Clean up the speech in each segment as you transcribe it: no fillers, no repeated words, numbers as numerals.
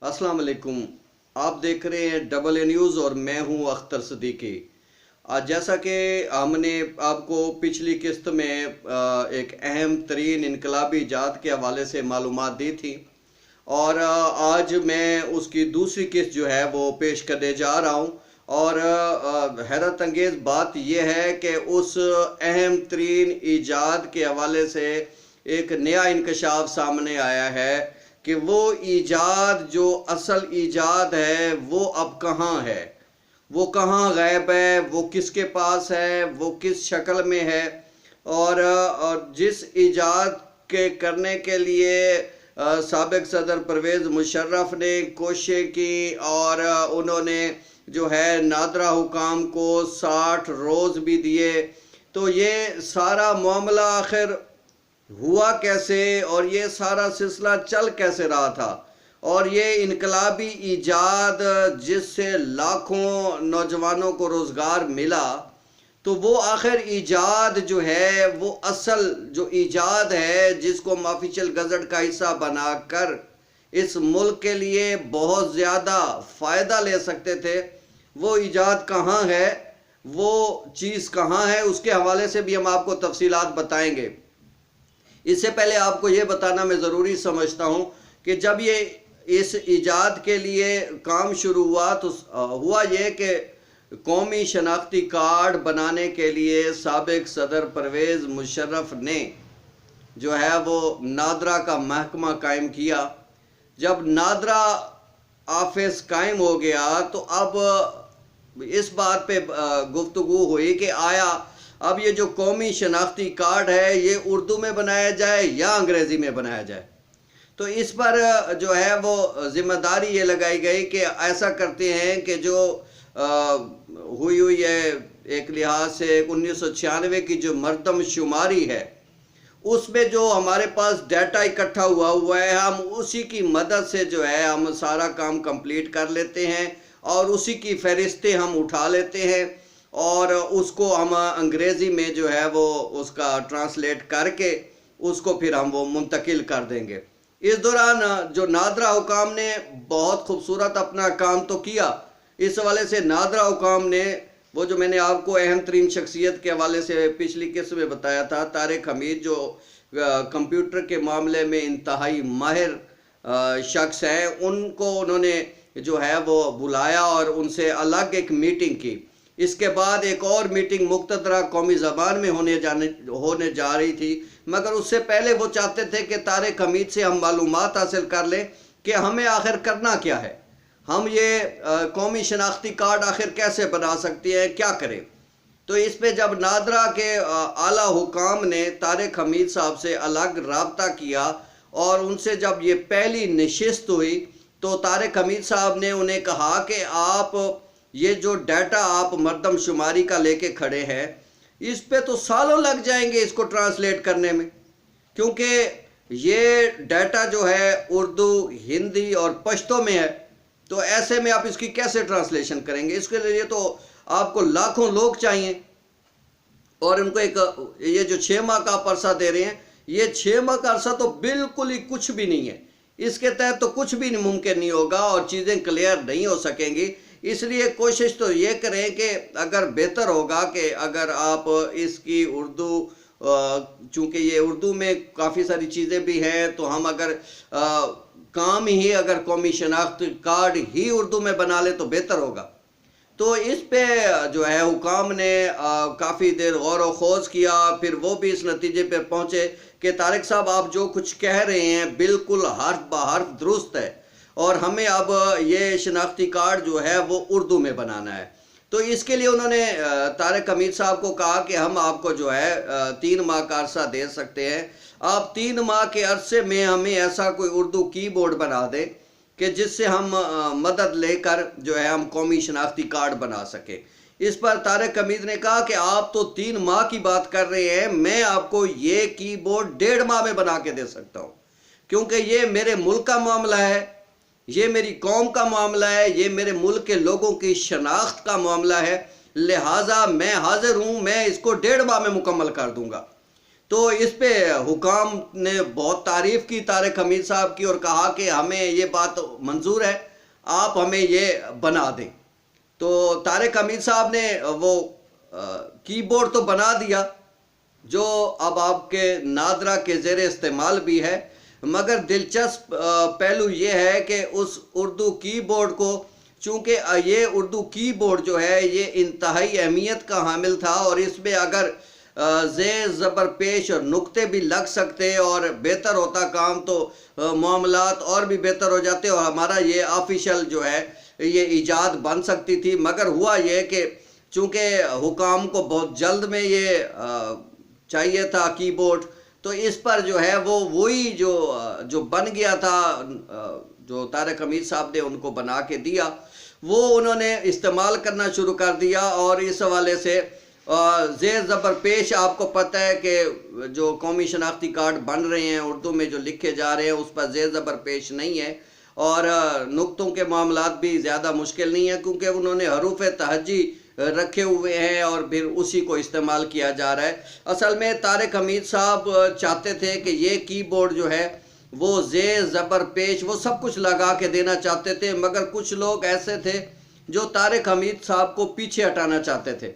अस्सलाम वालेकुम। आप देख रहे हैं डबल ए न्यूज़ और मैं हूं अख्तर सिद्दीकी। आज जैसा कि हमने आपको पिछली किस्त में एक अहम तरीन इनकलाबी इजाद के हवाले से मालूमात दी थी और आज मैं उसकी दूसरी किस्त जो है वो पेश करने जा रहा हूं। और हैरत अंगेज़ बात यह है कि उस अहम तरीन ईजाद के हवाले से एक नया इंकशाफ सामने आया है कि वो ईजाद जो असल ईजाद है वो अब कहाँ है, वो कहाँ गायब है, वो किसके पास है, वो किस शक्ल में है। और जिस ईजाद के करने के लिए साबिक सदर परवेज़ मुशर्रफ ने कोशिश की और उन्होंने जो है नादरा हुकाम को 60 रोज़ भी दिए, तो ये सारा मामला आखिर हुआ कैसे और ये सारा सिलसिला चल कैसे रहा था। और ये इनकलाबी ईजाद जिससे लाखों नौजवानों को रोज़गार मिला, तो वो आखिर ईजाद जो है वो असल जो ईजाद है जिसको हम ऑफिशियल गज़ट का हिस्सा बनाकर इस मुल्क के लिए बहुत ज़्यादा फ़ायदा ले सकते थे, वो ईजाद कहाँ है, वो चीज़ कहाँ है, उसके हवाले से भी हम आपको तफसीलात बताएंगे। इससे पहले आपको ये बताना मैं ज़रूरी समझता हूँ कि जब ये इस ईजाद के लिए काम शुरू हुआ तो हुआ ये कि कौमी शनाख्ती कार्ड बनाने के लिए साबिक सदर परवेज़ मुशर्रफ ने जो है वो नादरा का महकमा कायम किया। जब नादरा ऑफिस कायम हो गया तो अब इस बात पे गुफ्तगू हुई कि आया अब ये जो कौमी शनाख्ती कार्ड है ये उर्दू में बनाया जाए या अंग्रेज़ी में बनाया जाए। तो इस पर जो है वो ज़िम्मेदारी ये लगाई गई कि ऐसा करते हैं कि जो हुई है एक लिहाज से 1996 की जो मरदमशुमारी है उसमें जो हमारे पास डाटा इकट्ठा हुआ है हम उसी की मदद से जो है हम सारा काम कंप्लीट कर लेते हैं और उसी की फहरिस्तें हम उठा लेते हैं और उसको हम अंग्रेज़ी में जो है वो उसका ट्रांसलेट करके उसको फिर हम वो मुंतकिल कर देंगे। इस दौरान जो नादरा हुकाम ने बहुत खूबसूरत अपना काम तो किया। इस हवाले से नादरा हुकाम ने वो जो मैंने आपको अहम तरीन शख्सियत के हवाले से पिछली किस्त में बताया था, तारिक हमीद जो कंप्यूटर के मामले में इंतहाई माहिर शख्स हैं, उनको उन्होंने जो है वो बुलाया और उनसे अलग एक मीटिंग की। इसके बाद एक और मीटिंग मुख्तदरा कौमी ज़बान में होने जा रही थी, मगर उससे पहले वो चाहते थे कि तारिक हमीद से हम मालूमात हासिल कर लें कि हमें आखिर करना क्या है, हम ये कौमी शनाख्ती कार्ड आखिर कैसे बना सकते हैं, क्या करें। तो इस पे जब नादरा के आला हुकाम ने तारिक हमीद साहब से अलग रब्ता किया और उनसे जब ये पहली नशिस्त हुई तो तारिक हमीद साहब ने उन्हें कहा कि आप ये जो डाटा आप मरदमशुमारी का लेके खड़े हैं इस पे तो सालों लग जाएंगे इसको ट्रांसलेट करने में, क्योंकि ये डाटा जो है उर्दू, हिंदी और पश्तो में है। तो ऐसे में आप इसकी कैसे ट्रांसलेशन करेंगे, इसके लिए तो आपको लाखों लोग चाहिए और उनको एक ये जो 6 माह का अरसा दे रहे हैं, ये 6 माह का अरसा तो बिल्कुल ही कुछ भी नहीं है, इसके तहत तो कुछ भी मुमकिन नहीं होगा और चीज़ें क्लियर नहीं हो सकेंगी। इसलिए कोशिश तो ये करें कि अगर बेहतर होगा कि अगर आप इसकी उर्दू, चूँकि ये उर्दू में काफ़ी सारी चीज़ें भी हैं, तो हम अगर काम ही अगर कौमी शनाख्त कार्ड ही उर्दू में बना ले तो बेहतर होगा। तो इस पे जो है हुकाम ने काफ़ी देर गौर व खोज किया, फिर वो भी इस नतीजे पर पहुँचे कि तारिक साहब आप जो कुछ कह रहे हैं बिल्कुल हर्फ ब हर्फ दुरुस्त है और हमें अब ये शनाख्ती कार्ड जो है वो उर्दू में बनाना है। तो इसके लिए उन्होंने तारिक हमीद साहब को कहा कि हम आपको जो है 3 माह का अरसा दे सकते हैं, आप 3 माह के अरसे में हमें ऐसा कोई उर्दू कीबोर्ड बना दें कि जिससे हम मदद लेकर जो है हम कौमी शनाख्ती कार्ड बना सकें। इस पर तारिक हमीद ने कहा कि आप तो 3 माह की बात कर रहे हैं, मैं आपको ये कीबोर्ड 1.5 माह में बना के दे सकता हूँ, क्योंकि ये मेरे मुल्क का मामला है, ये मेरी कौम का मामला है, ये मेरे मुल्क के लोगों की शनाख्त का मामला है, लिहाजा मैं हाजिर हूँ, मैं इसको 1.5 माह में मुकम्मल कर दूंगा। तो इस पे हुकाम ने बहुत तारीफ की तारिक हमीद साहब की और कहा कि हमें ये बात मंजूर है, आप हमें ये बना दें। तो तारिक हमीद साहब ने वो कीबोर्ड तो बना दिया जो अब आपके नादरा के ज़ेर इस्तेमाल भी है, मगर दिलचस्प पहलू ये है कि उस उर्दू कीबोर्ड को, चूँकि ये उर्दू कीबोर्ड जो है ये इंतहाई अहमियत का हामिल था और इसमें अगर ज़ेर ज़बर पेश और नुक्ते भी लग सकते और बेहतर होता काम, तो मामलात और भी बेहतर हो जाते और हमारा ये ऑफिशियल जो है ये ईजाद बन सकती थी। मगर हुआ ये कि चूँकि हुकाम को बहुत जल्द में ये चाहिए था कीबोर्ड, तो इस पर जो है वो वही जो बन गया था, जो तारिक हमीद साहब ने उनको बना के दिया, वो उन्होंने इस्तेमाल करना शुरू कर दिया। और इस हवाले से ज़ेर ज़बर पेश, आपको पता है कि जो कौमी शनाख्ती कार्ड बन रहे हैं उर्दू में जो लिखे जा रहे हैं उस पर ज़ेर ज़बर पेश नहीं है और नुक्तों के मामलात भी ज़्यादा मुश्किल नहीं है, क्योंकि उन्होंने हरूफ तहज्जी रखे हुए हैं और फिर उसी को इस्तेमाल किया जा रहा है। असल में तारिक हमीद साहब चाहते थे कि ये कीबोर्ड जो है वो ज़ेर ज़बर पेश वो सब कुछ लगा के देना चाहते थे, मगर कुछ लोग ऐसे थे जो तारिक हमीद साहब को पीछे हटाना चाहते थे,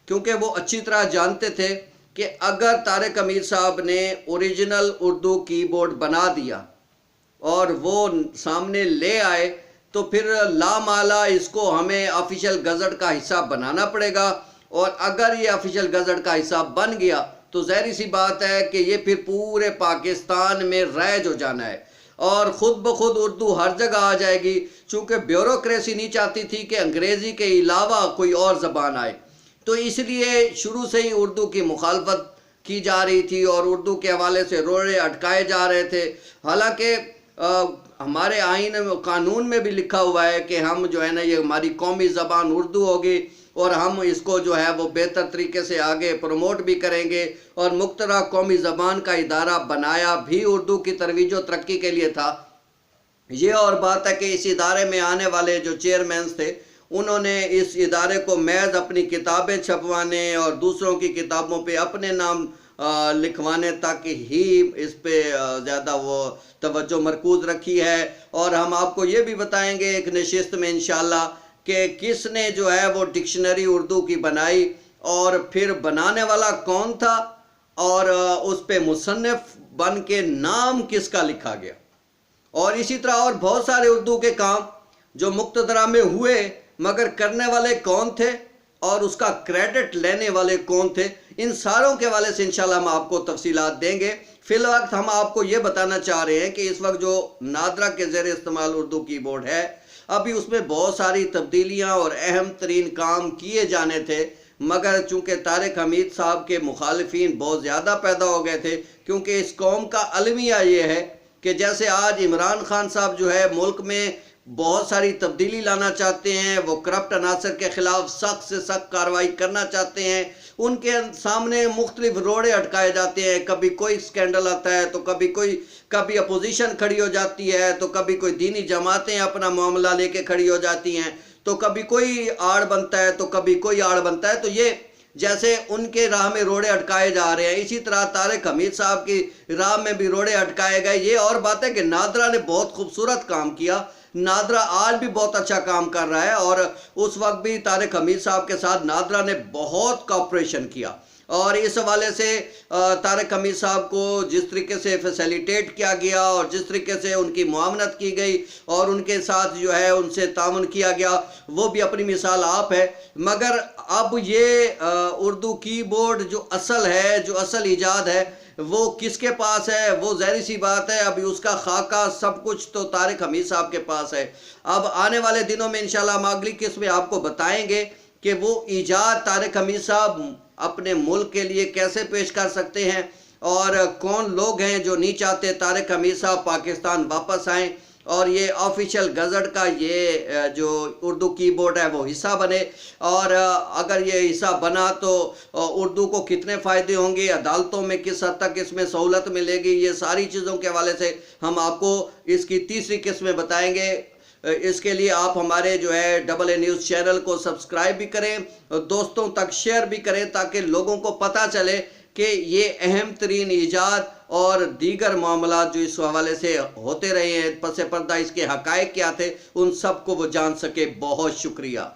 क्योंकि वो अच्छी तरह जानते थे कि अगर तारिक हमीद साहब ने ओरिजिनल उर्दू कीबोर्ड बना दिया और वो सामने ले आए तो फिर लामाला इसको हमें ऑफिशियल गज़ट का हिस्सा बनाना पड़ेगा, और अगर ये ऑफिशियल गज़ट का हिस्सा बन गया तो ज़ाहिर सी बात है कि ये फिर पूरे पाकिस्तान में राइज हो जाना है और ख़ुद ब खुद उर्दू हर जगह आ जाएगी, चूँकि ब्यूरोक्रेसी नहीं चाहती थी कि अंग्रेज़ी के अलावा कोई और ज़बान आए। तो इसलिए शुरू से ही उर्दू की मुखालफत की जा रही थी और उर्दू के हवाले से रोड़े अटकाए जा रहे थे। हालांकि हमारे आइन कानून में भी लिखा हुआ है कि हम जो है ना, ये हमारी कौमी ज़बान उर्दू होगी और हम इसको जो है वो बेहतर तरीके से आगे प्रमोट भी करेंगे, और मुख्तरा कौमी ज़बान का इदारा बनाया भी उर्दू की तरवीज और तरक्की के लिए था। ये और बात है कि इस इदारे में आने वाले जो चेयरमैन थे उन्होंने इस इदारे को महज अपनी किताबें छपवाने और दूसरों की किताबों पे अपने नाम लिखवाने तक ही इस पे ज़्यादा वो तवज्जो मरकूज़ रखी है। और हम आपको ये भी बताएंगे एक नशिस्त में इंशाल्लाह कि किसने जो है वो डिक्शनरी उर्दू की बनाई और फिर बनाने वाला कौन था और उस पे मुसन्निफ बन के नाम किसका लिखा गया, और इसी तरह और बहुत सारे उर्दू के काम जो मुक्तदरा में हुए मगर करने वाले कौन थे और उसका क्रेडिट लेने वाले कौन थे, इन सारों के हवाले से इंशाल्लाह हम आपको तफसीलात देंगे। फिलवक्त हम आपको ये बताना चाह रहे हैं कि इस वक्त जो नादरा के ज़ेर इस्तेमाल उर्दू कीबोर्ड है, अभी उसमें बहुत सारी तब्दीलियाँ और अहम तरीन काम किए जाने थे, मगर चूँकि तारिक हमीद साहब के मुखालिफिन बहुत ज़्यादा पैदा हो गए थे, क्योंकि इस कौम का अलमिया ये है कि जैसे आज इमरान खान साहब जो है मुल्क में बहुत सारी तब्दीली लाना चाहते हैं, वो करप्ट अनासर के ख़िलाफ़ सख्त से सख्त कार्रवाई करना चाहते हैं, उनके सामने मुख्तलिफ रोड़े अटकाए जाते हैं। कभी कोई स्कैंडल आता है तो कभी अपोजिशन खड़ी हो जाती है, तो कभी कोई दीनी जमातें अपना मामला लेके खड़ी हो जाती हैं, तो कभी कोई आड़ बनता है तो कभी कोई आड़ बनता है। तो ये जैसे उनके राह में रोड़े अटकाए जा रहे हैं, इसी तरह तारिक हमीद साहब की राह में भी रोड़े अटकाए गए। ये और बात है कि नादरा ने बहुत खूबसूरत काम किया, नादरा आज भी बहुत अच्छा काम कर रहा है और उस वक्त भी तारिक हमीद साहब के साथ नादरा ने बहुत कोऑपरेशन किया, और इस हवाले से तारिक हमीद साहब को जिस तरीके से फैसिलिटेट किया गया और जिस तरीके से उनकी मुआवनत की गई और उनके साथ जो है उनसे तामुन किया गया, वो भी अपनी मिसाल आप है। मगर अब ये उर्दू कीबोर्ड जो असल है, जो असल ईजाद है, वो किसके पास है? वो ज़ाहिर सी बात है अभी उसका खाका सब कुछ तो तारिक हमीद साहब के पास है। अब आने वाले दिनों में इंशाल्लाह हम अगली किस्त में आपको बताएंगे कि वो ईजाद तारिक हमीद साहब अपने मुल्क के लिए कैसे पेश कर सकते हैं और कौन लोग हैं जो नहीं चाहते तारिक हमीद साहब पाकिस्तान वापस आएँ और ये ऑफिशियल गज़ट का ये जो उर्दू कीबोर्ड है वो हिस्सा बने। और अगर ये हिस्सा बना तो उर्दू को कितने फ़ायदे होंगे, अदालतों में किस हद तक इसमें सहूलत मिलेगी, ये सारी चीज़ों के हवाले से हम आपको इसकी तीसरी किस्त में बताएंगे। इसके लिए आप हमारे जो है AA न्यूज़ चैनल को सब्सक्राइब भी करें और दोस्तों तक शेयर भी करें ताकि लोगों को पता चले कि ये अहम तरीन ईजाद और दीगर मामला जो इस हवाले से होते रहे हैं पस पर्दा, इसके हकायक क्या थे, उन सब को वो जान सके। बहुत शुक्रिया।